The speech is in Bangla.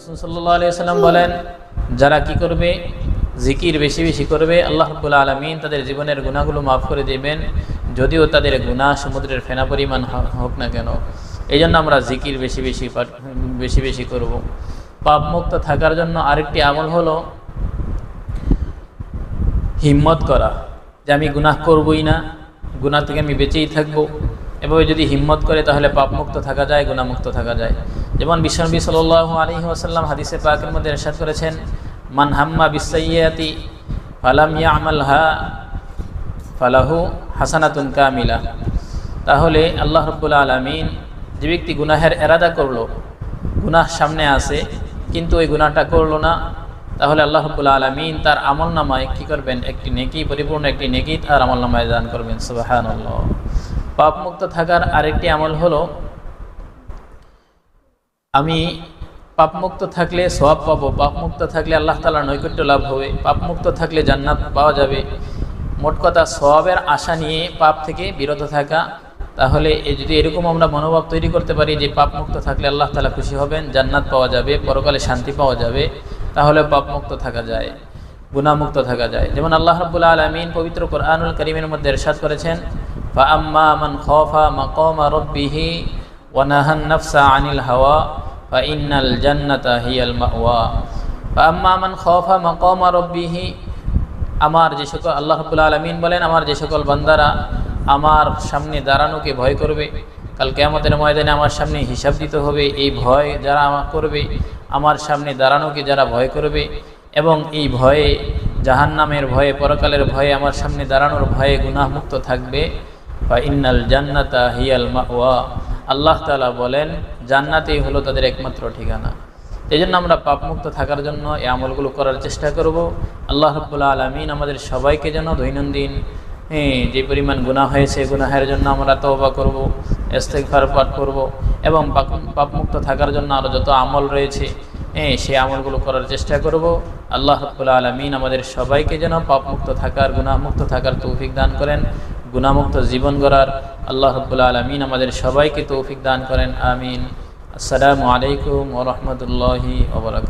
রাসূল সাল্লাল্লাহু আলাইহি ওয়াসাল্লাম বলেন, যারা কি করবে, জিকির বেশি বেশি করবে, আল্লাহ রাব্বুল আলামিন তাদের জীবনের গুনাহগুলো মাফ করে দেবেন, যদিও তাদের গুনাহ সমুদ্রের ফেনা পরিমাণ হোক না কেন। এই জন্য আমরা জিকির বেশি বেশি করব। পাপ মুক্ত থাকার জন্য আরেকটি আমল হলো হিম্মত করা, যে আমি গুনাহ করবই না, গুনাহ থেকে আমি বেঁচেই থাকবো। এভাবে যদি হিম্মত করে তাহলে পাপমুক্ত থাকা যায়, গুনাহমুক্ত থাকা যায়। যেমন বিশ্বনবী সাল্লাল্লাহু আলাইহি ওয়াসাল্লাম হাদিসে পাকের মধ্যে ইরশাদ করেছেন, মান হাম্মা বিসাইয়্যাতি ফালাম ইয়ামালহা ফালাহু হাসানাতুন কামিলা। তাহলে আল্লাহ রাব্বুল আলামিন, যে ব্যক্তি গুনাহের এরাদা করলো, গুনাহ সামনে আছে কিন্তু ওই গুনাহটা করলো না, তাহলে আল্লাহ রাব্বুল আলামিন তার আমলনামায় কি করবেন, একটি নেকি, পরিপূর্ণ একটি নেকি তার আমলনামায় দান করবেন। সুবহানাল্লাহ। পাপমুক্ত থাকার আরেকটি আমল হলো, আমি পাপমুক্ত থাকলে সওয়াব পাবো, পাপমুক্ত থাকলে আল্লাহ তাআলার নৈকট্য লাভ হবে, পাপমুক্ত থাকলে জান্নাত পাওয়া যাবে। মোট কথা সওয়াবের আশা নিয়ে পাপ থেকে বিরত থাকা। তাহলে যদি এরকম আমরা মনোভাব তৈরি করতে পারি যে পাপমুক্ত থাকলে আল্লাহ তাআলা খুশি হবেন, জান্নাত পাওয়া যাবে, পরকালে শান্তি পাওয়া যাবে, তাহলে পাপমুক্ত থাকা যায়, গুনাহমুক্ত থাকা যায়। যেমন আল্লাহ রাব্বুল আলামিন পবিত্র কোরআনুল কারীমের মধ্যে ইরশাদ করেছেন, ফাআম্মা মান খাফা মাকামা রাব্বিহি ওয়া নাহান নাফসা আনিল হাওয়া ফাইন্নাল জান্নাতা হিয়াল মাওয়া। ফাআম্মা মান খাফা মাকামা রাব্বিহি, আমার যে সকল, আল্লাহ রাব্বুল আলামিন বলেন, আমার যে সকল বান্দারা আমার সামনে দাঁড়ানোকে ভয় করবে, কাল কিয়ামতের ময়দানে আমার সামনে হিসাব দিতে হবে, এই ভয় যারা আমার করবে, আমার সামনে দাঁড়ানোকে যারা ভয় করবে, এবং এই ভয়ে, জাহান্নামের ভয়ে, পরকালের ভয়ে, আমার সামনে দাঁড়ানোর ভয়ে গুনাহমুক্ত থাকবে, ফাইন্নাল জান্নাতা হিয়াল মাওয়া। আল্লাহ তাআলা বলেন, জান্নাতেই হলো তাদের একমাত্র ঠিকানা। এই জন্য আমরা পাপমুক্ত থাকার জন্য এই আমলগুলো করার চেষ্টা করব। আল্লাহ রাব্বুল আলামিন আমাদের সবাইকে যেন দৈনন্দিন যে পরিমাণ গুনাহ হয়েছে, গুনাহের জন্য আমরা তওবা করব, ইস্তিগফার পাঠ করব, এবং পাপমুক্ত থাকার জন্য আরও যত আমল রয়েছে সেই আমলগুলো করার চেষ্টা করব। আল্লাহ রাব্বুল আলামিন আমাদের সবাইকে যেন পাপমুক্ত থাকার, গুনাহমুক্ত থাকার তৌফিক দান করেন, গুনাহমুক্ত জীবন গড়ার আল্লাহ রাব্বুল আলামিন আমাদের সবাইকে তৌফিক দান করেন। আমিন। আসসালামু আলাইকুম ওয়া রাহমাতুল্লাহি ওয়া বারাকাতুহু।